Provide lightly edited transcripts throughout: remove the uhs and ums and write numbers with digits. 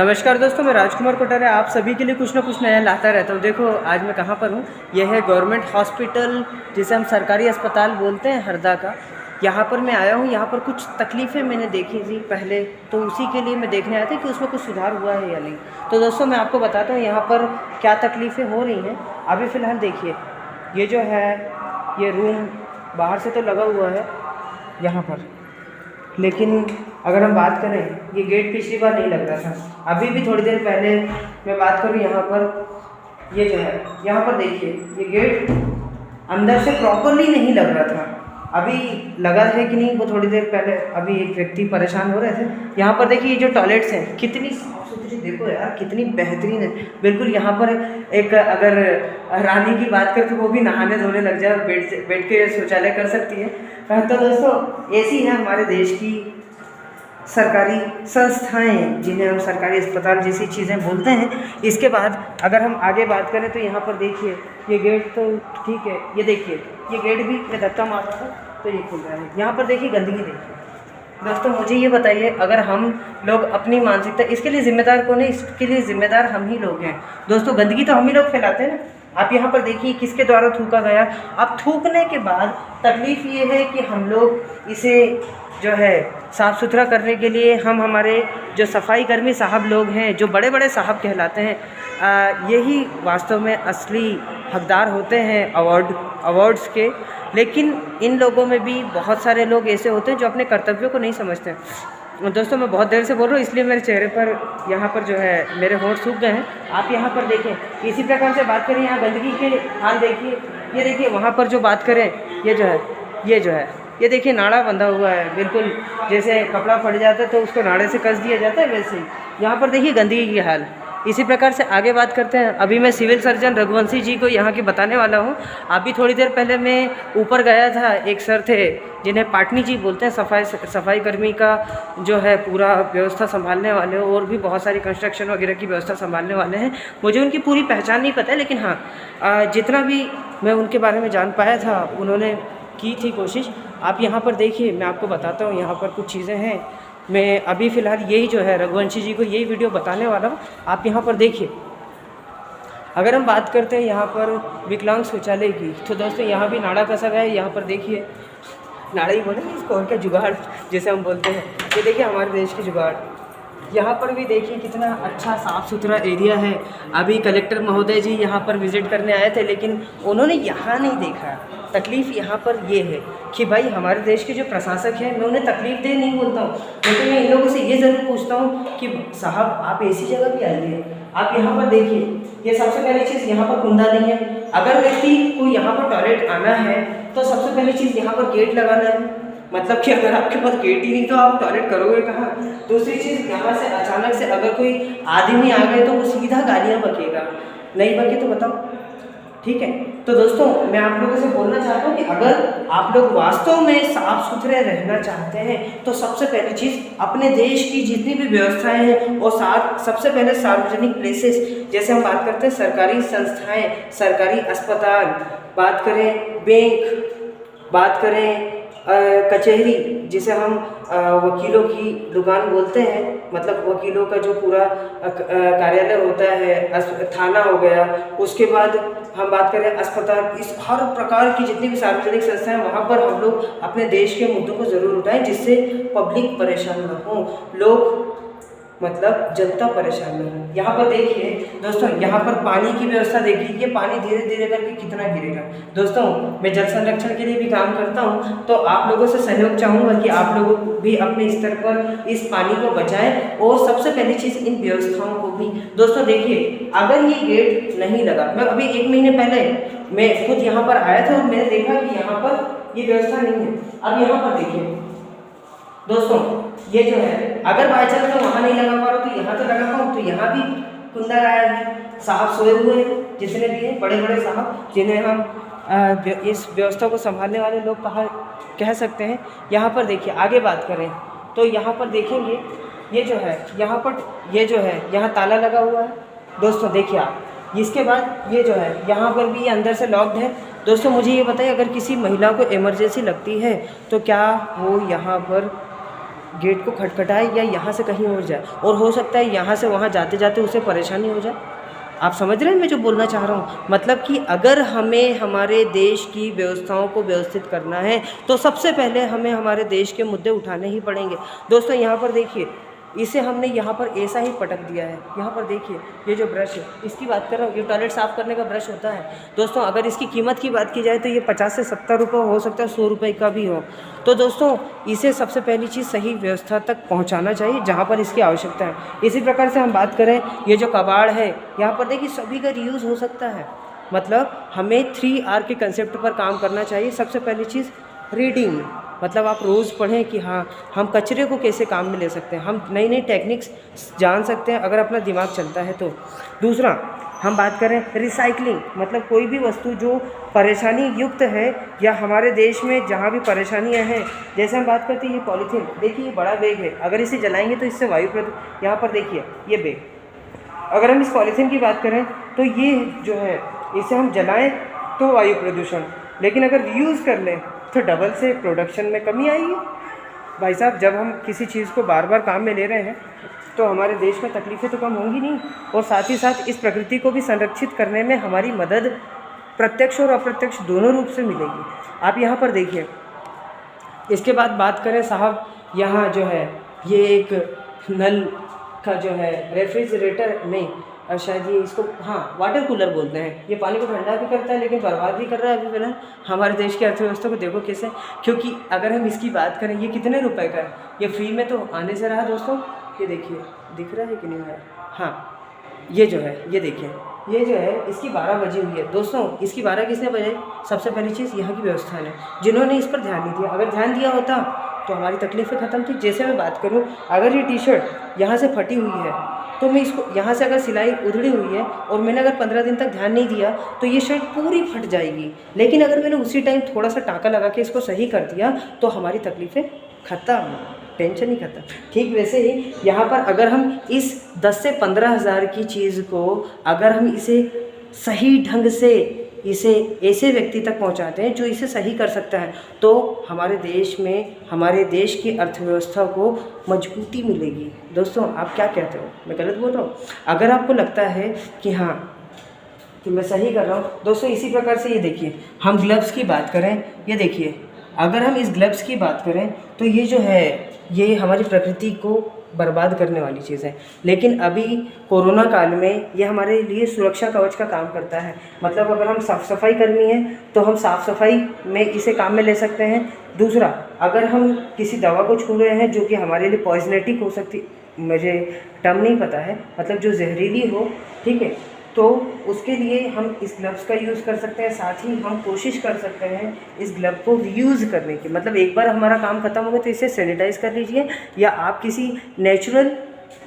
नमस्कार दोस्तों, मैं राजकुमार कोटारे आप सभी के लिए कुछ ना कुछ नया लाता रहता हूँ। देखो आज मैं कहाँ पर हूँ। यह है गवर्नमेंट हॉस्पिटल, जिसे हम सरकारी अस्पताल बोलते हैं, हरदा का। यहाँ पर मैं आया हूँ। यहाँ पर कुछ तकलीफ़ें मैंने देखी थी पहले, तो उसी के लिए मैं देखने आया था कि उसमें कुछ सुधार हुआ है या नहीं। तो दोस्तों मैं आपको बताता हूँ यहाँ पर क्या तकलीफ़ें हो रही हैं। अभी फ़िलहाल देखिए, ये जो है ये रूम बाहर से तो लगा हुआ है यहाँ पर, लेकिन अगर हम बात करें, ये गेट पिछली बार नहीं लग रहा था। अभी भी थोड़ी देर पहले मैं बात करूँ, यहाँ पर ये जो है, यहाँ पर देखिए ये गेट अंदर से प्रॉपरली नहीं लग रहा था। अभी लगा है कि नहीं, वो थोड़ी देर पहले अभी एक व्यक्ति परेशान हो रहे थे। यहाँ पर देखिए ये जो टॉयलेट्स हैं कितनी साफ़ सुथरी, देखो यार कितनी बेहतरीन है बिल्कुल। यहाँ पर एक अगर रानी की बात करें तो वो भी नहाने धोने लग जाए, बैठ के शौचालय कर सकती है। तो दोस्तों ऐसी है हमारे देश की सरकारी संस्थाएं, जिन्हें हम सरकारी अस्पताल जैसी चीज़ें बोलते हैं। इसके बाद अगर हम आगे बात करें तो यहाँ पर देखिए ये गेट तो ठीक है, ये देखिए ये गेट भी मैं धक्का मार रहा था तो ये खुल रहा है। यहाँ पर देखिए गंदगी देखिए। दोस्तों मुझे ये बताइए, अगर हम लोग अपनी मानसिकता, इसके लिए ज़िम्मेदार कौन है? इसके लिए ज़िम्मेदार हम ही लोग हैं। दोस्तों गंदगी तो हम ही लोग फैलाते हैं ना। आप यहाँ पर देखिए किसके द्वारा थूका गया। अब थूकने के बाद तकलीफ़ ये है कि हम लोग इसे जो है साफ़ सुथरा करने के लिए हम हमारे जो सफाई कर्मी साहब लोग हैं, जो बड़े बड़े साहब कहलाते हैं, यही वास्तव में असली हकदार होते हैं अवार्ड्स के। लेकिन इन लोगों में भी बहुत सारे लोग ऐसे होते हैं जो अपने कर्तव्यों को नहीं समझते। दोस्तों मैं बहुत देर से बोल रहा हूँ, इसलिए मेरे चेहरे पर यहाँ पर जो है मेरे होंठ सूख गए हैं। आप यहाँ पर देखें, इसी प्रकार से बात करें, यहाँ गंदगी के हाल देखिए। ये देखिए वहाँ पर जो बात करें, ये जो है ये देखिए नाड़ा बंधा हुआ है, बिल्कुल जैसे कपड़ा फट जाता है तो उसको नाड़े से कस दिया जाता है, वैसे ही यहाँ पर देखिए गंदगी की हाल। इसी प्रकार से आगे बात करते हैं। अभी मैं सिविल सर्जन रघुवंशी जी को यहाँ की बताने वाला हूँ। अभी थोड़ी देर पहले मैं ऊपर गया था, एक सर थे जिन्हें पाटनी जी बोलते हैं, सफाई कर्मी का जो है पूरा व्यवस्था संभालने वाले, और भी बहुत सारी कंस्ट्रक्शन वगैरह की व्यवस्था संभालने वाले हैं। मुझे उनकी पूरी पहचान नहीं पता है, लेकिन हाँ जितना भी मैं उनके बारे में जान पाया था उन्होंने की थी कोशिश। आप यहाँ पर देखिए, मैं आपको बताता हूँ यहाँ पर कुछ चीज़ें हैं। मैं अभी फ़िलहाल यही जो है रघुवंशी जी को यही वीडियो बताने वाला हूँ। आप यहाँ पर देखिए, अगर हम बात करते हैं यहाँ पर विकलांग शौचालय की, तो दोस्तों यहाँ भी नाड़ा कसा गया है। यहाँ पर देखिए, नाड़ा ही बोले इसको, और क्या, जुगाड़ जैसे हम बोलते हैं। ये देखिए हमारे देश की जुगाड़। यहाँ पर भी देखिए कितना अच्छा साफ़ सुथरा एरिया है। अभी कलेक्टर महोदय जी यहाँ पर विज़िट करने आए थे, लेकिन उन्होंने यहाँ नहीं देखा। तकलीफ़ यहाँ पर ये है कि भाई हमारे देश के जो प्रशासक हैं, मैं उन्हें तकलीफ़ दे नहीं बोलता हूँ, लेकिन मैं इन लोगों से ये ज़रूर पूछता हूँ कि साहब आप ऐसी जगह भी आइए। आप यहाँ पर देखिए, ये सबसे पहली चीज़, यहाँ पर कुंदा नहीं है। अगर व्यक्ति को यहाँ पर टॉयलेट आना है तो सबसे पहली चीज़ यहाँ पर गेट लगाना है। मतलब कि अगर आपके पास गेट ही नहीं तो आप टॉयलेट करोगे कहाँ? दूसरी चीज़, यहाँ से अचानक से अगर कोई आदमी आ गए तो वो सीधा गालियाँ बकेगा, नहीं बके तो बताओ, ठीक है। तो दोस्तों मैं आप लोगों से बोलना चाहता हूँ कि अगर आप लोग वास्तव में साफ सुथरे रहना चाहते हैं तो सबसे पहली चीज़ अपने देश की जितनी भी व्यवस्थाएं हैं, और सबसे पहले सार्वजनिक प्लेसेस, जैसे हम बात करते हैं सरकारी संस्थाएं, सरकारी अस्पताल, बात करें बैंक, बात करें कचहरी, जिसे हम वकीलों की दुकान बोलते हैं, मतलब वकीलों का जो पूरा कार्यालय होता है, थाना हो गया। उसके बाद हम बात करें अस्पताल, इस हर प्रकार की जितनी भी सार्वजनिक संस्थाएं, वहाँ पर हम लोग अपने देश के मुद्दों को ज़रूर उठाएं, जिससे पब्लिक परेशान न हो, लोग मतलब जनता परेशान नहीं हो। यहाँ पर देखिए दोस्तों, यहाँ पर पानी की व्यवस्था देखिए, ये पानी धीरे धीरे करके कितना गिरेगा। दोस्तों मैं जल संरक्षण के लिए भी काम करता हूँ, तो आप लोगों से सहयोग चाहूँगा कि आप लोग भी अपने स्तर पर इस पानी को बचाएं, और सबसे पहली चीज़ इन व्यवस्थाओं को भी। दोस्तों देखिए, अगर ये गेट नहीं लगा, मैं अभी 1 महीने पहले मैं खुद यहाँ पर आया था और मैंने देखा कि यहाँ पर ये व्यवस्था नहीं है। अब यहाँ पर देखिए दोस्तों, ये जो है अगर बाई चांस मैं वहाँ नहीं लगा पा रहा हूँ तो यहाँ तो लगा पाऊँ, तो यहाँ भी कुंदा आया है। साहब सोए हुए हैं, जितने भी हैं बड़े बड़े साहब, जिन्हें हम इस व्यवस्था को संभालने वाले लोग कह सकते हैं। यहाँ पर देखिए, आगे बात करें तो यहाँ पर देखेंगे, ये जो है यहाँ पर, ये जो है यहाँ ताला लगा हुआ है। दोस्तों देखिए आप, इसके बाद ये जो है यहाँ पर भी अंदर से लॉक्ड है। दोस्तों मुझे ये बताइए, अगर किसी महिला को इमरजेंसी लगती है तो क्या वो यहाँ पर गेट को खटखटाए या यहाँ से कहीं और जाए, और हो सकता है यहाँ से वहाँ जाते जाते उसे परेशानी हो जाए। आप समझ रहे हैं मैं जो बोलना चाह रहा हूँ? मतलब कि अगर हमें हमारे देश की व्यवस्थाओं को व्यवस्थित करना है तो सबसे पहले हमें हमारे देश के मुद्दे उठाने ही पड़ेंगे। दोस्तों यहाँ पर देखिए, इसे हमने यहाँ पर ऐसा ही पटक दिया है। यहाँ पर देखिए, ये जो ब्रश है इसकी बात कर रहा हूँ, ये टॉयलेट साफ़ करने का ब्रश होता है दोस्तों। अगर इसकी कीमत की बात की जाए तो ये 50 से 70 रुपये हो सकता है, 100 रुपये का भी हो। तो दोस्तों इसे सबसे पहली चीज़ सही व्यवस्था तक पहुँचाना चाहिए जहाँ पर इसकी आवश्यकता है। इसी प्रकार से हम बात करें, ये जो कबाड़ है यहाँ पर देखिए सभी का रीयूज़ हो सकता है। मतलब हमें 3R के कंसेप्ट पर काम करना चाहिए। सबसे पहली चीज़ रीडिंग, मतलब आप रोज़ पढ़ें कि हाँ हम कचरे को कैसे काम में ले सकते हैं, हम नई नई टेक्निक्स जान सकते हैं अगर अपना दिमाग चलता है तो। दूसरा हम बात करें रिसाइकलिंग, मतलब कोई भी वस्तु जो परेशानी युक्त है या हमारे देश में जहाँ भी परेशानियाँ हैं, जैसे हम बात करते हैं ये पॉलीथीन, देखिए ये बड़ा बैग है, अगर इसे जलाएंगे तो इससे वायु प्रदूषण, यहाँ पर देखिए ये बैग, अगर हम इस पॉलीथीन की बात करें तो ये जो है इसे हम जलाएं तो वायु प्रदूषण, लेकिन अगर रीयूज़ कर लें तो डबल से प्रोडक्शन में कमी आएगी। भाई साहब जब हम किसी चीज़ को बार बार काम में ले रहे हैं तो हमारे देश में तकलीफ़ें तो कम होंगी नहीं, और साथ ही साथ इस प्रकृति को भी संरक्षित करने में हमारी मदद प्रत्यक्ष और अप्रत्यक्ष दोनों रूप से मिलेगी। आप यहाँ पर देखिए, इसके बाद बात करें साहब, यहाँ जो है ये एक नल का जो है रेफ्रिजरेटर नहीं, और शायद ये इसको हाँ वाटर कूलर बोलते हैं, ये पानी को ठंडा भी करता है लेकिन बर्बाद भी कर रहा है अभी फिलहाल हमारे देश की अर्थव्यवस्था को। देखो कैसे, क्योंकि अगर हम इसकी बात करें ये कितने रुपए का है, ये फ्री में तो आने से रहा दोस्तों। ये देखिए दिख रहा है कि नहीं है, हाँ ये जो है ये देखिए, ये जो है इसकी 12 बजी हुई है दोस्तों। इसकी 12 किसने बजाई? सबसे पहली चीज़ यहाँ की व्यवस्था ने, जिन्होंने इस पर ध्यान नहीं दिया। अगर ध्यान दिया होता तो हमारी तकलीफ़ें ख़त्म थी। जैसे मैं बात करूँ, अगर ये टी शर्ट यहाँ से फटी हुई है तो मैं इसको यहाँ से अगर सिलाई उधड़ी हुई है और मैंने अगर 15 दिन तक ध्यान नहीं दिया तो ये शर्ट पूरी फट जाएगी, लेकिन अगर मैंने उसी टाइम थोड़ा सा टाँका लगा के इसको सही कर दिया तो हमारी तकलीफ़ें ख़त्म, टेंशन ही खत्म। ठीक वैसे ही यहाँ पर अगर हम इस 10 से 15 हज़ार की चीज़ को अगर हम इसे सही ढंग से इसे ऐसे व्यक्ति तक पहुँचाते हैं जो इसे सही कर सकता है, तो हमारे देश में हमारे देश की अर्थव्यवस्था को मजबूती मिलेगी। दोस्तों आप क्या कहते हो, मैं गलत बोल रहा हूँ? अगर आपको लगता है कि हाँ कि मैं सही कर रहा हूँ, दोस्तों इसी प्रकार से ये देखिए, हम ग्लव्स की बात करें, ये देखिए अगर हम इस ग्लव्स की बात करें तो ये जो है ये हमारी प्रकृति को बर्बाद करने वाली चीज़ है, लेकिन अभी कोरोना काल में ये हमारे लिए सुरक्षा कवच का काम करता है। मतलब अगर हम साफ़ सफाई करनी है तो हम साफ़ सफाई में इसे काम में ले सकते हैं। दूसरा, अगर हम किसी दवा को छू रहे हैं जो कि हमारे लिए पॉइजनेटिक हो सकती, मुझे टर्म नहीं पता है, मतलब जो जहरीली हो, ठीक है, तो उसके लिए हम इस ग्लव्स का यूज़ कर सकते हैं। साथ ही हम कोशिश कर सकते हैं इस ग्लव को रीयूज़ करने की, मतलब एक बार हमारा काम ख़त्म हो गया तो इसे सैनिटाइज़ कर लीजिए, या आप किसी नेचुरल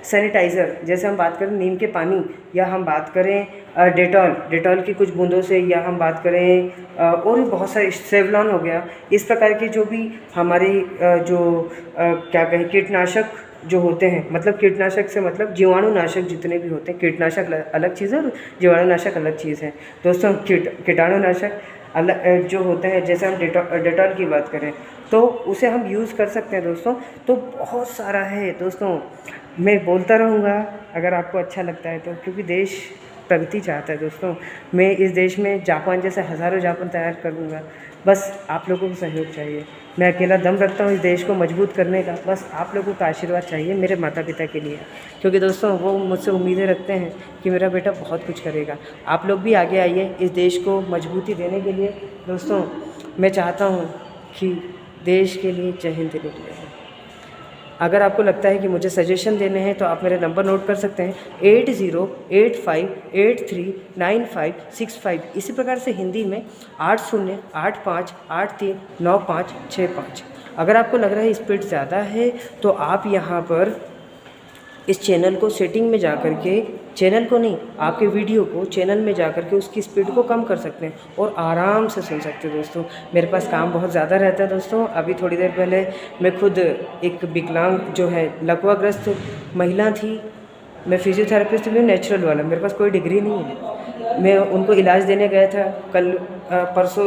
सैनिटाइज़र, जैसे हम बात करें नीम के पानी, या हम बात करें डेटॉल की कुछ बूंदों से, या हम बात करें और भी बहुत सारे, सेवलॉन हो गया, इस प्रकार के जो भी हमारे क्या कहें कीटनाशक जो होते हैं, मतलब कीटनाशक से मतलब जीवाणुनाशक जितने भी होते हैं, कीटनाशक अलग चीज़ है और जीवाणुनाशक अलग चीज़ है दोस्तों। कीटाणुनाशक अलग जो होते हैं, जैसे हम डेटॉल की बात करें तो उसे हम यूज़ कर सकते हैं दोस्तों। तो बहुत सारा है दोस्तों, मैं बोलता रहूँगा अगर आपको अच्छा लगता है तो, क्योंकि देश प्रगति चाहता है दोस्तों। मैं इस देश में जापान जैसे हज़ारों जापान तैयार करूँगा, बस आप लोगों को सहयोग चाहिए। मैं अकेला दम रखता हूँ इस देश को मजबूत करने का, बस आप लोगों का आशीर्वाद चाहिए मेरे माता पिता के लिए, क्योंकि दोस्तों वो मुझसे उम्मीदें रखते हैं कि मेरा बेटा बहुत कुछ करेगा। आप लोग भी आगे आइए इस देश को मजबूती देने के लिए। दोस्तों मैं चाहता हूँ कि देश के लिए जय हिंद निकले। अगर आपको लगता है कि मुझे सजेशन देने हैं तो आप मेरा नंबर नोट कर सकते हैं 8085839565। इसी प्रकार से हिंदी में 8085839565। अगर आपको लग रहा है स्पीड ज़्यादा है तो आप यहाँ पर इस चैनल को सेटिंग में जा कर के, चैनल को नहीं आपके वीडियो को चैनल में जा कर के उसकी स्पीड को कम कर सकते हैं और आराम से सुन सकते हैं दोस्तों। मेरे पास काम बहुत ज़्यादा रहता है दोस्तों। अभी थोड़ी देर पहले मैं खुद एक विकलांग जो है लकवाग्रस्त महिला थी, मैं फिजियोथेरेपिस्ट भी हूँ, नेचुरल वाला, मेरे पास कोई डिग्री नहीं है। मैं उनको इलाज देने गया था कल, परसों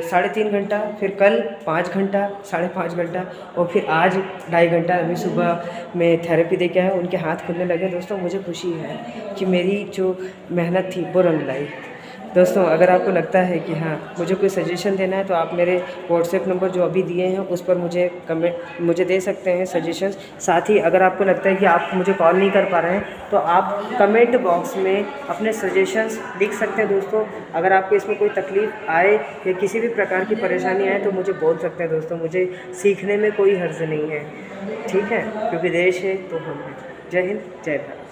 3.5 घंटा, फिर कल 5 घंटा, 5.5 घंटा, और फिर आज 2.5 घंटा। अभी सुबह मैं थेरेपी दे के आया, उनके हाथ खुलने लगे। दोस्तों मुझे खुशी है कि मेरी जो मेहनत थी वो रंग लाई। दोस्तों अगर आपको लगता है कि हाँ मुझे कोई सजेशन देना है तो आप मेरे व्हाट्सएप नंबर जो अभी दिए हैं उस पर मुझे दे सकते हैं सजेशंस। साथ ही अगर आपको लगता है कि आप मुझे कॉल नहीं कर पा रहे हैं तो आप कमेंट बॉक्स में अपने सजेशंस लिख सकते हैं। दोस्तों अगर आपको इसमें कोई तकलीफ़ आए या किसी भी प्रकार की परेशानी आए तो मुझे बोल सकते हैं। दोस्तों मुझे सीखने में कोई हर्ज नहीं है, ठीक है, क्योंकि देश है तो हम हैं। जय हिंद, जय भारत।